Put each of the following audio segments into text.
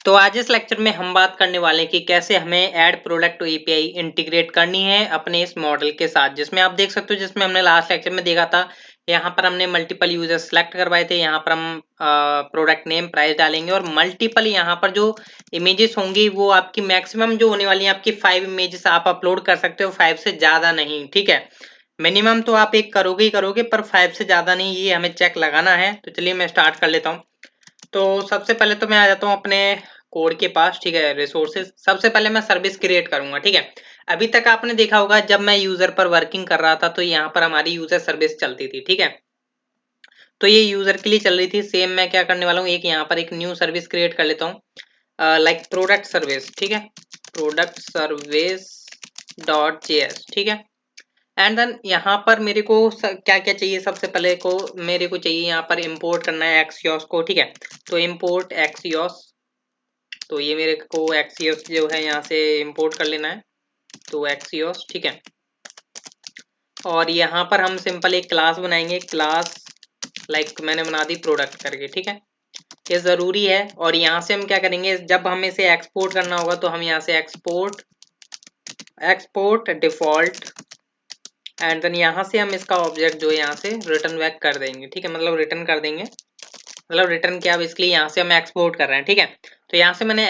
तो आज इस लेक्चर में हम बात करने वाले हैं कि कैसे हमें ऐड प्रोडक्ट एपीआई इंटीग्रेट करनी है अपने इस मॉडल के साथ, जिसमें आप देख सकते हो जिसमें हमने लास्ट लेक्चर में देखा था। यहाँ पर हमने मल्टीपल यूजर सेलेक्ट करवाए थे। यहाँ पर हम प्रोडक्ट नेम प्राइस डालेंगे और मल्टीपल यहाँ पर जो इमेजेस होंगी वो आपकी मैक्सिमम जो होने वाली है आपकी 5 इमेजेस आप अपलोड कर सकते हो, 5 से ज्यादा नहीं। ठीक है, मिनिमम तो आप एक करोगे ही करोगे, पर 5 से ज्यादा नहीं, ये हमें चेक लगाना है। तो चलिए मैं स्टार्ट कर लेता हूँ। तो सबसे पहले तो मैं आ जाता हूँ अपने कोड के पास। ठीक है, रिसोर्सेज। सबसे पहले मैं सर्विस क्रिएट करूंगा। ठीक है, अभी तक आपने देखा होगा जब मैं यूजर पर वर्किंग कर रहा था तो यहाँ पर हमारी यूजर सर्विस चलती थी। ठीक है, तो ये यूजर के लिए चल रही थी। सेम मैं क्या करने वाला हूँ, एक यहाँ पर एक न्यू सर्विस क्रिएट कर लेता हूँ, लाइक प्रोडक्ट सर्विस। ठीक है, प्रोडक्ट सर्विस डॉट जेएस। ठीक है, एंड देन यहाँ पर मेरे को क्या क्या चाहिए। सबसे पहले को मेरे को चाहिए यहाँ पर इंपोर्ट करना है एक्सियोस को। ठीक है, तो इंपोर्ट एक्सियोस, तो ये मेरे को एक्सियोस जो है यहाँ से इंपोर्ट कर लेना है, तो एक्सियोस। ठीक है, और यहाँ पर हम सिंपल एक क्लास बनाएंगे, क्लास लाइक मैंने बना दी प्रोडक्ट करके। ठीक है, ये जरूरी है। और यहाँ से हम क्या करेंगे, जब हमें इसे एक्सपोर्ट करना होगा तो हम यहाँ से export export default, and then यहाँ से हम इसका ऑब्जेक्ट जो है यहाँ से रिटर्न बैक कर देंगे। ठीक है, मतलब रिटर्न कर देंगे, मतलब रिटर्न क्या, बेसिकली यहाँ से हम एक्सपोर्ट कर रहे हैं। ठीक है, तो यहाँ से मैंने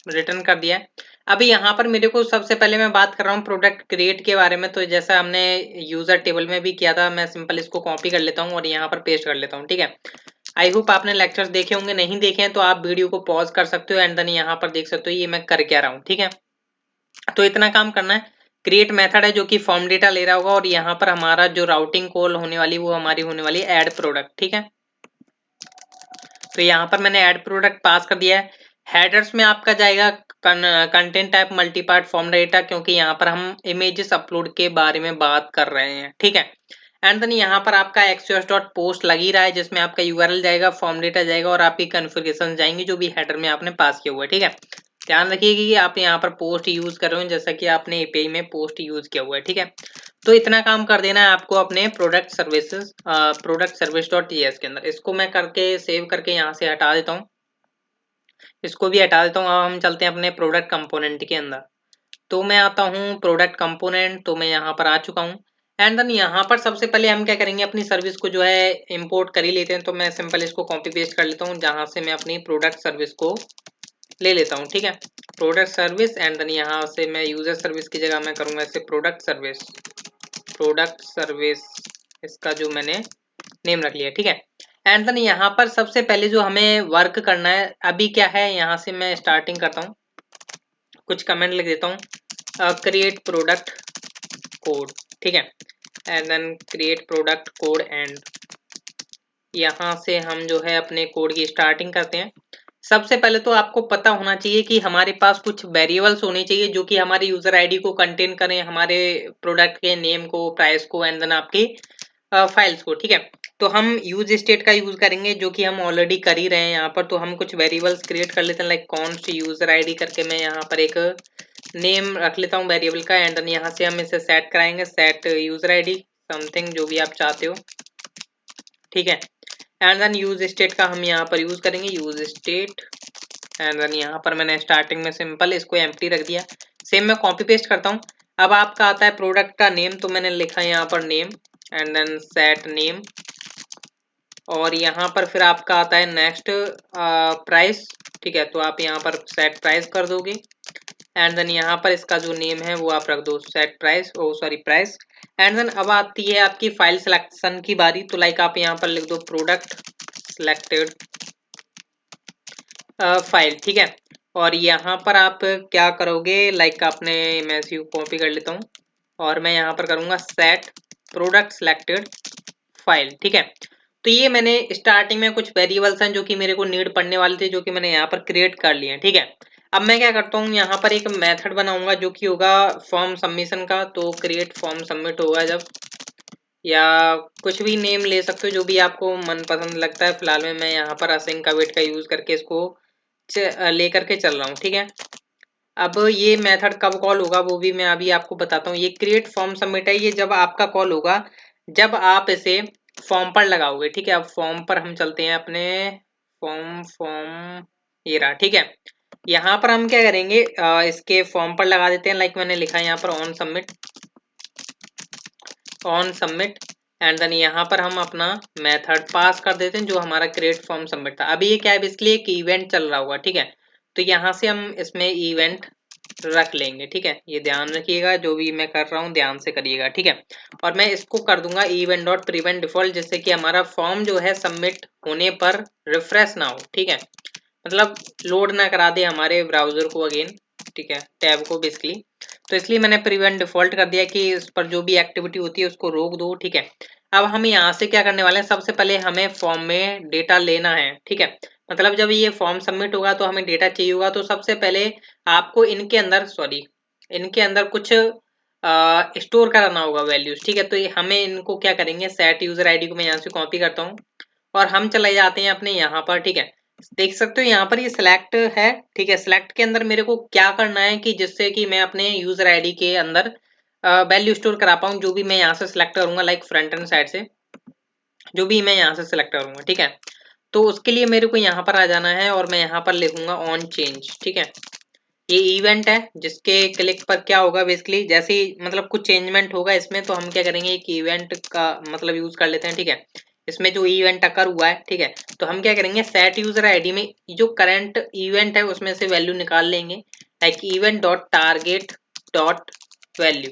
रिटर्न कर दिया है। अभी यहाँ पर मेरे को सबसे पहले मैं बात कर रहा हूँ प्रोडक्ट क्रिएट के बारे में। तो जैसा हमने यूजर टेबल में भी किया था, मैं सिंपल इसको कॉपी कर लेता हूँ और यहाँ पर पेस्ट कर लेता हूँ। ठीक है, आई होप आपने लेक्चर्स देखे होंगे, नहीं देखे हैं तो आप वीडियो को पॉज कर सकते हो एंड देन यहाँ पर देख सकते हो ये मैं कर क्या रहा हूँ। ठीक है, तो इतना काम करना है। क्रिएट मेथड है जो कि फॉर्म डेटा ले रहा होगा, और यहाँ पर हमारा जो राउटिंग कॉल होने वाली वो हमारी होने वाली है ऐड प्रोडक्ट। ठीक है, तो यहाँ पर मैंने ऐड प्रोडक्ट पास कर दिया है। हेडर्स में आपका जाएगा content type multipart form data, क्योंकि यहाँ पर हम इमेजेस अपलोड के बारे में बात कर रहे हैं। ठीक है, एंड देन यहाँ पर आपका एक्सओएस डॉट पोस्ट लग ही रहा है, जिसमें आपका यूआरएल जाएगा, फॉर्म डेटा जाएगा और आपकी कॉन्फ़िगरेशन जाएंगी जो भी हेडर में आपने पास किया हुआ है। ठीक है, ध्यान रखिएगा कि आप यहाँ पर पोस्ट यूज कर रहे हो जैसा कि आपने एपीआई में पोस्ट यूज किया हुआ है। ठीक है, तो इतना काम कर देना है आपको अपने प्रोडक्ट सर्विस डॉट टीएस के अंदर। इसको मैं करके सेव करके यहाँ से हटा देता हूँ, इसको भी हटा देता हूँ। अब हम चलते हैं अपने प्रोडक्ट कंपोनेंट के अंदर। तो मैं आता हूँ प्रोडक्ट कंपोनेंट, तो मैं यहाँ पर आ चुका हूँ। एंड देन यहाँ पर सबसे पहले हम क्या करेंगे, अपनी सर्विस को जो है इंपोर्ट कर ही लेते हैं। तो मैं सिंपल इसको कॉपी पेस्ट कर लेता हूँ, जहाँ से मैं अपनी प्रोडक्ट सर्विस को ले लेता हूँ। ठीक है, प्रोडक्ट सर्विस, एंड देन यहाँ से मैं यूजर सर्विस की जगह मैं करूँगा इसे प्रोडक्ट सर्विस, इसका जो मैंने नेम रख लिया। ठीक है, एंड देन यहाँ पर सबसे पहले जो हमें वर्क करना है अभी क्या है, यहाँ से मैं स्टार्टिंग करता हूँ, कुछ कमेंट लिख देता हूँ, क्रिएट प्रोडक्ट कोड। ठीक है, and then create product code, and यहाँ से हम जो है अपने कोड की स्टार्टिंग करते हैं। सबसे पहले तो आपको पता होना चाहिए कि हमारे पास कुछ वेरिएबल्स होने चाहिए जो कि हमारे यूजर आईडी को कंटेन करें, हमारे प्रोडक्ट के नेम को, प्राइस को, एंड देन आपकी फाइल्स को। ठीक है, तो हम यूज स्टेट का यूज करेंगे जो कि हम ऑलरेडी कर ही रहे हैं यहाँ पर। तो हम कुछ वेरिएबल्स क्रिएट कर लेते हैं, लाइक कॉन्स्ट यूजर आईडी करके मैं यहाँ पर एक नेम रख लेता हूँ वेरिएबल का, एंड देन यहाँ से हम इसे सेट कराएंगे, सेट यूजर आईडी समथिंग जो भी आप चाहते हो। ठीक है, एंड देन यूज स्टेट का हम यहाँ पर यूज करेंगे, यूज स्टेट, एंड देन यहाँ पर मैंने स्टार्टिंग में सिंपल इसको एम्प्टी रख दिया। सेम मैं कॉपी पेस्ट करता हूँ। अब आपका आता है प्रोडक्ट का नेम, तो मैंने लिखा यहाँ पर name, and then set name, और यहाँ पर फिर आपका आता है नेक्स्ट प्राइस। ठीक है, तो आप यहाँ पर सेट प्राइस कर दोगे, एंड देन यहाँ पर इसका जो नेम है वो आप रख दो set price, oh sorry price. And then अब आती है आपकी फाइल सिलेक्शन की बारी। तो लाइक आप यहाँ पर लिख दो प्रोडक्ट सिलेक्टेड फाइल। ठीक है, और यहाँ पर आप क्या करोगे, लाइक आपने, मैं इसी को कॉपी कर लेता हूँ और मैं यहाँ पर करूँगा सेट प्रोडक्ट सिलेक्टेड फाइल। ठीक है, तो ये मैंने स्टार्टिंग में कुछ वेरिएबल्स हैं जो कि मेरे को नीड पड़ने वाले थे, जो कि मैंने यहाँ पर क्रिएट कर लिए हैं। ठीक है, अब मैं क्या करता हूँ, यहाँ पर एक मेथड बनाऊंगा जो कि होगा फॉर्म सबमिशन का। तो क्रिएट फॉर्म सबमिट होगा जब, या कुछ भी नेम ले सकते हो जो भी आपको मनपसंद लगता है। फिलहाल में मैं यहाँ पर असिंक का वेट का यूज करके इसको लेकर के चल रहा हूँ। ठीक है, अब ये मेथड कब कॉल होगा वो भी मैं अभी आपको बताता हूँ। ये क्रिएट फॉर्म सबमिट है, ये जब आपका कॉल होगा जब आप इसे फॉर्म पर लगाओगे। ठीक है, अब फॉर्म पर हम चलते हैं अपने फॉर्म ये रहा, ठीक है। यहाँ पर हम क्या करेंगे, इसके फॉर्म पर लगा देते हैं, लाइक मैंने लिखा है यहाँ पर ऑन सबमिट एंड देन यहाँ पर हम अपना मेथड पास कर देते हैं जो हमारा क्रिएट फॉर्म सबमिट था। अभी ये क्या है, इसलिए एक इवेंट चल रहा होगा, ठीक है। तो यहाँ से हम इसमें इवेंट रख लेंगे, ठीक है। ये ध्यान रखिएगा, जो भी मैं कर रहा हूँ ध्यान से करिएगा, ठीक है। और मैं इसको कर दूंगा इवेंट डॉट प्रिवेंट डिफॉल्ट, जिससे कि हमारा फॉर्म जो है सबमिट होने पर रिफ्रेश ना हो, ठीक है। मतलब लोड ना करा दे हमारे ब्राउजर को अगेन, ठीक है, टैब को बेसिकली। तो इसलिए मैंने प्रिवेंट डिफॉल्ट कर दिया कि इस पर जो भी एक्टिविटी होती है उसको रोक दो, ठीक है। अब हम यहाँ से क्या करने वाले हैं, सबसे पहले हमें फॉर्म में डेटा लेना है, ठीक है। मतलब जब ये फॉर्म सबमिट होगा तो हमें डेटा चाहिए होगा, तो सबसे पहले आपको इनके अंदर कुछ स्टोर कराना होगा वैल्यूज, ठीक है। तो ये हमें इनको क्या करेंगे, सेट यूजर आईडी को मैं यहाँ से कॉपी करता हूँ और हम चले जाते हैं अपने यहाँ पर, ठीक है। देख सकते हो यहाँ पर ये सिलेक्ट है, ठीक है। सिलेक्ट के अंदर मेरे को क्या करना है कि जिससे कि मैं अपने यूजर आईडी के अंदर वैल्यू स्टोर करा पाऊँ, जो भी मैं यहाँ से सिलेक्ट करूंगा, लाइक फ्रंट एंड साइड से जो भी मैं यहाँ से सिलेक्ट करूंगा, ठीक है। तो उसके लिए मेरे को यहाँ पर आ जाना है और मैं यहाँ पर लिखूंगा ऑन चेंज, ठीक है। ये इवेंट है जिसके क्लिक पर क्या होगा, बेसिकली जैसे ही मतलब कुछ चेंजमेंट होगा इसमें, तो हम क्या करेंगे, एक इवेंट का मतलब यूज कर लेते हैं, ठीक है। इसमें जो इवेंट अकर हुआ है, ठीक है, तो हम क्या करेंगे, सेट यूजर आईडी में जो करंट इवेंट है उसमें से वैल्यू निकाल लेंगे, like event dot target dot value,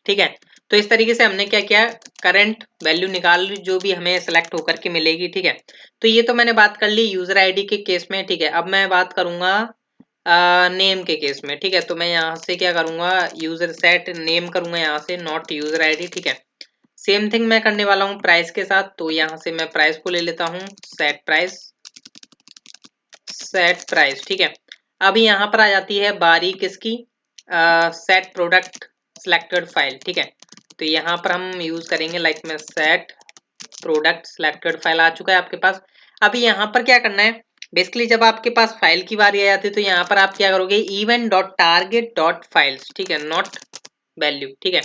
ठीक है। तो इस तरीके से हमने क्या किया, करंट वैल्यू निकाल ली जो भी हमें सेलेक्ट होकर के मिलेगी, ठीक है। तो ये तो मैंने बात कर ली यूजर आईडी के केस में, ठीक है। अब मैं बात करूंगा नेम के केस में, ठीक है। तो मैं यहाँ से क्या करूंगा, यूजर सेट नेम करूंगा यहाँ से, नॉट यूजर आईडी, ठीक है। सेम थिंग मैं करने वाला हूँ प्राइस के साथ, तो यहाँ से मैं प्राइस को ले लेता हूँ, सेट प्राइस, ठीक है। अभी यहाँ पर आ जाती है बारी किसकी, सेट प्रोडक्ट सिलेक्टेड फाइल, ठीक है। तो यहाँ पर हम यूज करेंगे, लाइक मैं सेट प्रोडक्ट सिलेक्टेड फाइल आ चुका है आपके पास। अभी यहाँ पर क्या करना है, बेसिकली जब आपके पास फाइल की बारी आ जाती है तो यहाँ पर आप क्या करोगे, event dot target dot files, ठीक है, नॉट वैल्यू, ठीक है।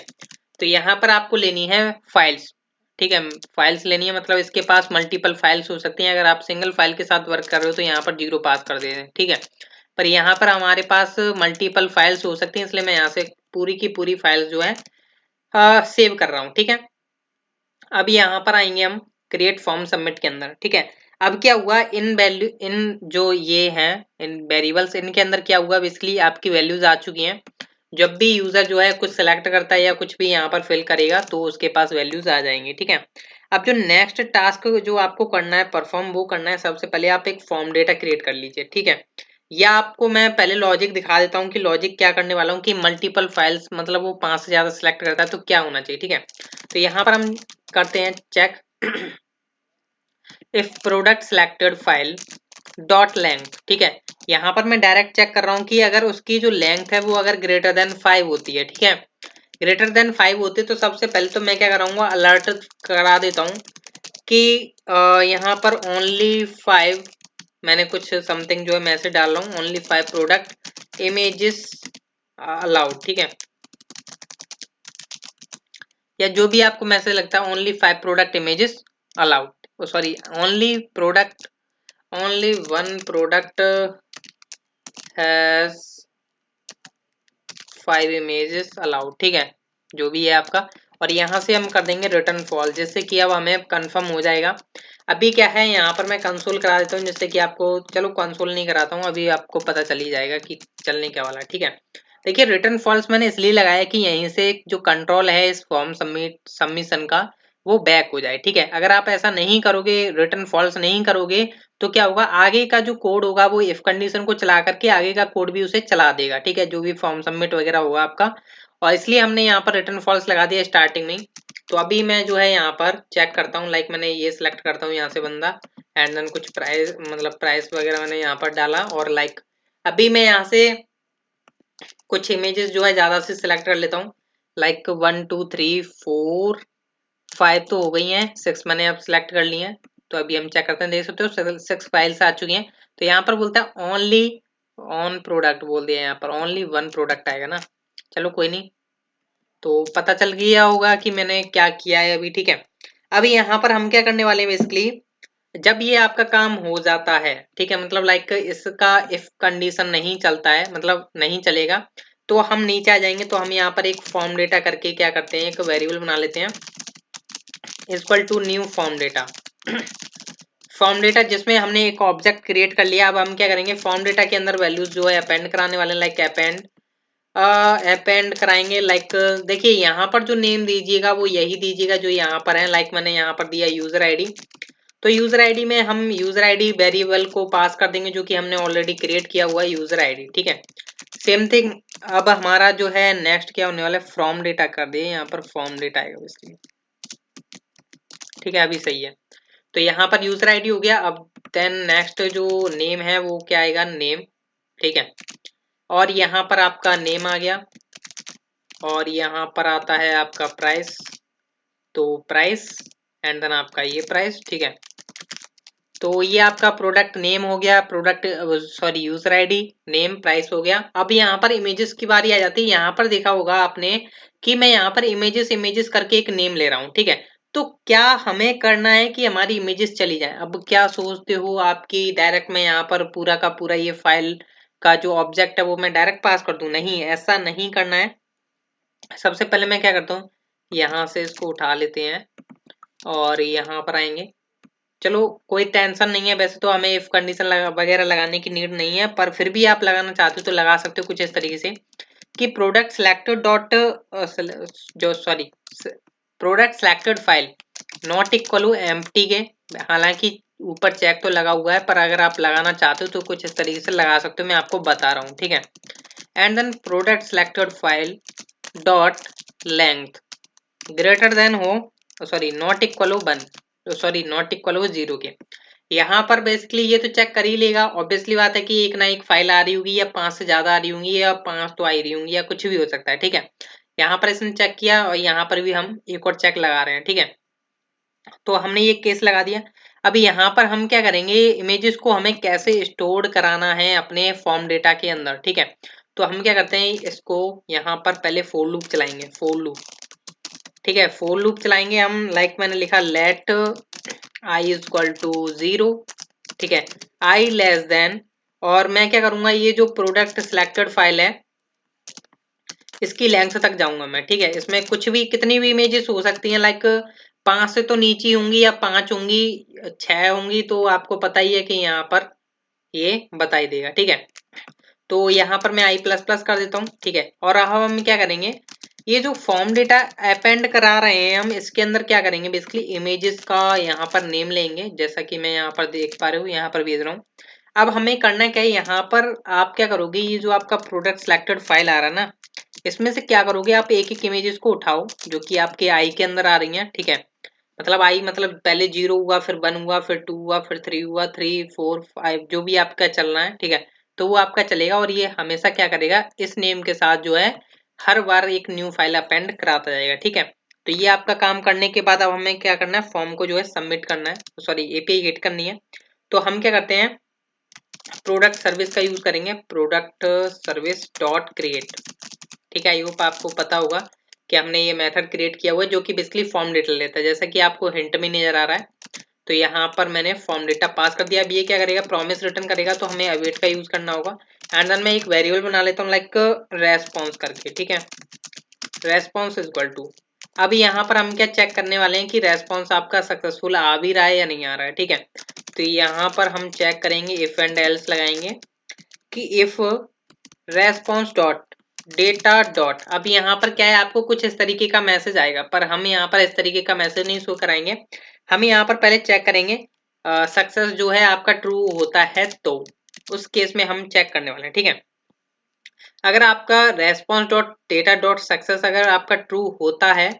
तो यहाँ पर आपको लेनी है फाइल्स, ठीक है। फाइल्स लेनी है, मतलब इसके पास मल्टीपल फाइल्स हो सकती हैं। अगर आप सिंगल फाइल के साथ वर्क कर रहे हो तो यहाँ पर 0 पास कर दे रहे हैं, ठीक है। पर यहाँ पर हमारे पास मल्टीपल फाइल्स हो सकती हैं, इसलिए मैं यहाँ से पूरी की पूरी फाइल्स जो है सेव कर रहा हूँ, ठीक है। अब यहाँ पर आएंगे हम क्रिएट फॉर्म सबमिट के अंदर, ठीक है। अब क्या हुआ, इन वैल्यू इन जो ये हैं इन वेरिएबल्स, इनके अंदर क्या हुआ, बेसिकली आपकी वैल्यूज आ चुकी हैं। जब भी यूजर जो है कुछ सेलेक्ट करता है या कुछ भी यहाँ पर फिल करेगा तो उसके पास वैल्यूज आ जाएंगी, ठीक है। अब जो नेक्स्ट टास्क जो आपको करना है परफॉर्म, वो करना है, सबसे पहले आप एक फॉर्म डेटा क्रिएट कर लीजिए, ठीक है। या आपको मैं पहले लॉजिक दिखा देता हूँ कि लॉजिक क्या करने वाला हूँ, कि मल्टीपल फाइल्स मतलब वो 5 से ज्यादा सिलेक्ट करता है तो क्या होना चाहिए, ठीक है। तो यहाँ पर हम करते हैं check if product selected file dot length, ठीक है। यहाँ पर मैं डायरेक्ट चेक कर रहा हूँ कि अगर उसकी जो लेंथ है वो अगर ग्रेटर देन 5 होती है, ठीक है, ग्रेटर देन 5 होती है, तो सबसे पहले तो मैं क्या कराऊंगा, अलर्ट करा देता हूँ कि यहाँ पर ओनली 5, मैंने कुछ समथिंग जो है मैसेज डाल रहा हूँ, ओनली 5 प्रोडक्ट इमेजेस अलाउड, ठीक है। या जो भी आपको मैसेज लगता है, only 5 product images allowed, sorry only one product has 5 images allowed, ठीक है, जो भी है आपका। और यहाँ से हम कर देंगे रिटर्न फॉल, जिससे कि अब हमें कंफर्म हो जाएगा। अभी क्या है, यहाँ पर मैं कंसोल करा देता हूँ, जिससे कि आपको, चलो कंसोल नहीं कराता हूँ, अभी आपको पता चल ही जाएगा कि चलने क्या वाला, ठीक है। देखिए रिटर्न फॉल्स मैंने इसलिए लगाया कि यहीं से जो कंट्रोल है इस फॉर्म सबमिशन का वो बैक हो जाए, ठीक है। अगर आप ऐसा नहीं करोगे, रिटर्न फॉल्स नहीं करोगे, तो क्या होगा, आगे का जो कोड होगा वो इफ कंडीशन को चला करके आगे का कोड भी उसे चला देगा, ठीक है, जो भी फॉर्म सबमिट वगैरह होगा आपका। और इसलिए हमने यहाँ पर रिटर्न फॉल्स लगा दिया स्टार्टिंग में। तो अभी मैं जो है यहाँ पर चेक करता हूँ, लाइक मैंने ये सिलेक्ट करता हूँ यहाँ से बंदा, एंड देन कुछ प्राइस मतलब प्राइस वगैरह मैंने यहाँ पर डाला, और लाइक अभी मैं यहाँ से कुछ इमेजेस जो है ज्यादा से सिलेक्ट कर लेता हूँ, लाइक 1 2 3 4 5 तो हो गई हैं, 6 मैंने अब सिलेक्ट कर ली हैं। तो अभी हम चेक करते हैं, देख सकते हो 6 फाइल्स आ चुकी हैं। तो यहाँ पर बोलता है ओनली ऑन प्रोडक्ट बोल दिया, यहाँ पर ओनली 1 प्रोडक्ट आएगा ना। चलो कोई नहीं, तो पता चल गया होगा कि मैंने क्या किया है अभी, ठीक है। अभी यहाँ पर हम क्या करने वाले हैं, बेसिकली जब ये आपका काम हो जाता है, ठीक है, मतलब लाइक इसका इफ कंडीशन नहीं चलता है, मतलब नहीं चलेगा, तो हम नीचे आ जाएंगे। तो हम यहाँ पर एक फॉर्म डेटा करके क्या करते हैं, एक वेरिएबल बना लेते हैं equal to new form data. Form data जिसमें हमने एक ऑब्जेक्ट क्रिएट कर लिया। अब हम क्या करेंगे, फॉर्म डेटा के अंदर वैल्यूज जो है अपेंड कराने वाले, लाइक अपेंड कराएंगे। लाइक देखिए यहाँ पर जो नेम दीजिएगा वो यही दीजिएगा जो यहाँ पर है। लाइक मैंने यहाँ पर दिया यूजर आईडी, तो यूजर आईडी में हम यूजर आईडी वेरिएबल को पास कर देंगे जो कि हमने ऑलरेडी क्रिएट किया हुआ है यूजर आईडी, ठीक है। सेम थिंग अब हमारा जो है नेक्स्ट क्या होने वाला है, फॉर्म डेटा कर दिए, यहाँ पर फॉर्म डेटा आएगा इसलिए, ठीक है, अभी सही है। तो यहाँ पर यूजर आईडी हो गया। अब देन नेक्स्ट जो नेम है वो क्या आएगा, नेम, ठीक है। और यहाँ पर आपका नेम आ गया, और यहाँ पर आता है आपका प्राइस, तो प्राइस एंड देन आपका ये प्राइस, ठीक है। तो ये आपका प्रोडक्ट नेम हो गया, product sorry user ID, name, price हो गया। अब यहाँ पर इमेजेस की बारी आ जाती है। यहाँ पर देखा होगा आपने कि मैं यहाँ पर इमेजेस इमेजेस करके एक नेम ले रहा हूँ, ठीक है। तो क्या हमें करना है कि हमारी इमेजेस चली जाए। अब क्या सोचते हो आपकी डायरेक्ट मैं यहाँ पर पूरा का पूरा ये फाइल का जो ऑब्जेक्ट है वो मैं डायरेक्ट पास कर दूं, नहीं, ऐसा नहीं करना है। सबसे पहले मैं क्या करता हूँ, यहाँ से इसको उठा लेते हैं और यहाँ पर आएंगे। चलो कोई टेंशन नहीं है, वैसे तो हमें इफ कंडीशन वगैरह लगाने की नीड नहीं है, पर फिर भी आप लगाना चाहते हो तो लगा सकते हो कुछ इस तरीके से कि प्रोडक्ट सिलेक्टेड डॉट जो sorry product selected file not equal to empty के। हालांकि ऊपर चेक तो लगा हुआ है, पर अगर आप लगाना चाहते हो तो कुछ इस तरीके से लगा सकते हो, मैं आपको बता रहा हूँ, ठीक है। And then product selected file dot length greater than हो, सॉरी नॉट इक्वल हो 1, सॉरी नॉट इक्वल हो 0 के। यहाँ पर बेसिकली ये तो चेक कर ही लेगा, ऑब्वियसली बात है कि एक ना एक फाइल आ रही होगी या 5 से ज्यादा आ रही होंगी या 5 तो आ ही रही होंगी या कुछ भी हो सकता है, ठीक है। यहाँ पर इसने चेक किया और यहाँ पर भी हम एक और चेक लगा रहे हैं, ठीक है। तो हमने ये केस लगा दिया। अभी यहाँ पर हम क्या करेंगे, इमेजेस को हमें कैसे स्टोर कराना है अपने फॉर्म डेटा के अंदर, ठीक है। तो हम क्या करते हैं, इसको यहाँ पर पहले फोर लूप चलाएंगे, फोर लूप, ठीक है। फोर लूप चलाएंगे हम, लाइक मैंने लिखा let i is equal to 0, ठीक है, आई लेस देन, और मैं क्या करूंगा, ये जो प्रोडक्ट सिलेक्टेड फाइल है इसकी लेंथ तक जाऊंगा मैं, ठीक है। इसमें कुछ भी कितनी भी इमेजेस हो सकती हैं, लाइक 5 से तो नीचे होंगी या 5 होंगी, 6 होंगी, तो आपको पता ही है कि यहाँ पर ये बता ही देगा, ठीक है। तो यहाँ पर मैं आई प्लस प्लस कर देता हूँ, ठीक है। और अब हम क्या करेंगे, ये जो फॉर्म डेटा अपेंड करा रहे हैं हम, इसके अंदर क्या करेंगे, बेसिकली इमेजेस का यहाँ पर नेम लेंगे, जैसा कि मैं यहाँ पर देख पा रहे हूँ, यहाँ पर भेज रहा हूँ। अब हमें करना क्या है, यहाँ पर आप क्या करोगे, ये जो आपका प्रोडक्ट सिलेक्टेड फाइल आ रहा है ना, इसमें से क्या करोगे, आप एक एक इमेजेस को उठाओ जो कि आपके आई के अंदर आ रही हैं, ठीक है। मतलब आई मतलब पहले 0 हुआ, फिर 1 हुआ, फिर 2 हुआ, फिर 3 हुआ, 3 4 5 जो भी आपका चलना है, ठीक है। तो वो आपका चलेगा और ये हमेशा क्या करेगा, इस नेम के साथ जो है हर बार एक न्यू फाइल अपेंड कराता जाएगा, ठीक है। तो ये आपका काम करने के बाद अब हमें क्या करना है, फॉर्म को जो है सबमिट करना है, सॉरी एपीआई हिट करनी है। तो हम क्या करते हैं, प्रोडक्ट सर्विस का यूज करेंगे, प्रोडक्ट सर्विस डॉट क्रिएट, ठीक है। आई होप आपको पता होगा कि हमने ये मेथड क्रिएट किया हुआ है जो कि बेसिकली फॉर्म डेटा लेता है, जैसा कि आपको हिंट में नजर आ रहा है। तो यहाँ पर मैंने फॉर्म डेटा पास कर दिया। अब ये क्या करेगा, प्रॉमिस रिटर्न करेगा, तो हमें अवेट का यूज करना होगा। एंड देन मैं एक वेरिएबल बना लेता हूँ लाइक रेस्पॉन्स करके, ठीक है, रेस्पॉन्स इज इक्वल टू। अब यहाँ पर हम क्या चेक करने वाले हैं कि रेस्पॉन्स आपका सक्सेसफुल आ भी रहा है या नहीं आ रहा है, ठीक है। तो यहाँ पर हम चेक करेंगे, इफ एंड एल्स लगाएंगे कि if response dot data dot, अब यहाँ पर क्या है, आपको कुछ इस तरीके का मैसेज आएगा, पर हम यहाँ पर इस तरीके का मैसेज नहीं शो कराएंगे। हम यहाँ पर पहले चेक करेंगे सक्सेस जो है आपका ट्रू होता है, तो उस केस में हम चेक करने वाले हैं, ठीक है। अगर आपका response dot data dot success अगर आपका ट्रू होता है,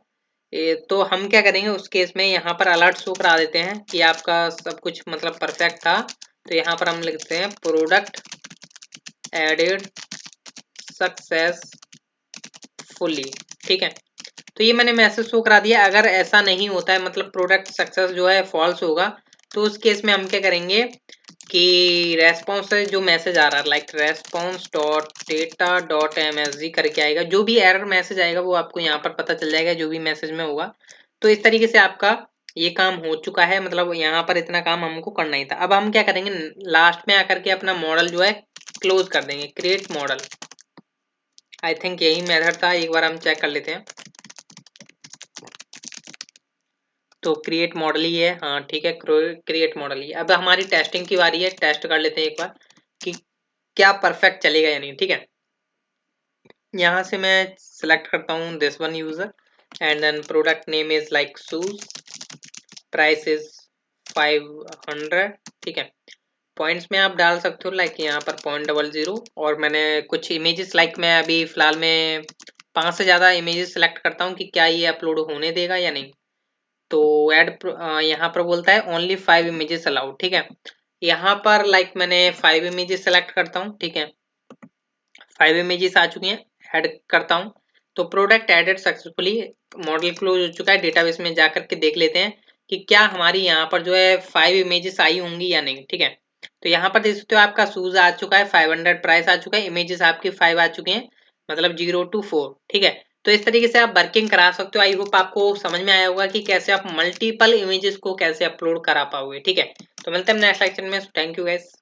तो हम क्या करेंगे उस केस में, यहाँ पर अलर्ट शो करा देते हैं कि आपका सब कुछ मतलब परफेक्ट था। तो यहाँ पर हम लिखते हैं प्रोडक्ट एडेड सक्सेसफुली, ठीक है। तो ये मैंने मैसेज शो करा दिया। अगर ऐसा नहीं होता है, मतलब प्रोडक्ट सक्सेस जो है फॉल्स होगा, तो उस केस में हम क्या करेंगे कि रेस्पॉन्स से जो मैसेज आ रहा है like response dot data dot MSG करके आएगा, जो भी एरर मैसेज आएगा वो आपको यहाँ पर पता चल जाएगा जो भी मैसेज में होगा। तो इस तरीके से आपका ये काम हो चुका है, मतलब यहाँ पर इतना काम हमको करना ही था। अब हम क्या करेंगे, लास्ट में आकर के अपना मॉडल जो है क्लोज कर देंगे, क्रिएट मॉडल। आई थिंक यही मेथड था, एक बार हम चेक कर लेते हैं। तो क्रिएट मॉडल ही है, हाँ ठीक है, क्रिएट मॉडल ही है। अब हमारी टेस्टिंग की बारी है, टेस्ट कर लेते हैं एक बार कि क्या परफेक्ट चलेगा या नहीं। ठीक है, यहाँ से मैं सिलेक्ट करता हूँ this one user, and then product name is like shoes, price is 500। ठीक है, पॉइंट्स में आप डाल सकते हो लाइक यहाँ पर 0.00, और मैंने कुछ इमेजेस लाइक मैं अभी फिलहाल में 5 से ज़्यादा इमेजेस सेलेक्ट करता हूँ कि क्या ये अपलोड होने देगा या नहीं। तो ऐड यहाँ पर बोलता है ओनली 5 इमेजेस अलाउड। ठीक है, यहाँ पर लाइक मैंने 5 इमेजेस सेलेक्ट करता हूँ। ठीक है, 5 इमेजेस आ चुकी हैं, ऐड करता हूँ। तो product added successfully, modal close हो चुका है। डेटाबेस में जाकर के देख लेते हैं कि क्या हमारी यहाँ पर जो है 5 इमेजेस आई होंगी या नहीं। ठीक है, तो यहाँ पर देख सकते हो आपका शूज आ चुका है, 500 प्राइस आ चुका है, इमेजेस आपकी 5 आ चुके हैं, मतलब 0 to 4। ठीक है, तो इस तरीके से आप वर्किंग करा सकते हो। आई होप आपको समझ में आया होगा कि कैसे आप मल्टीपल इमेजेस को कैसे अपलोड करा पाओगे। ठीक है, तो मिलते हैं नेक्स्ट लेक्चर में। Thank you guys.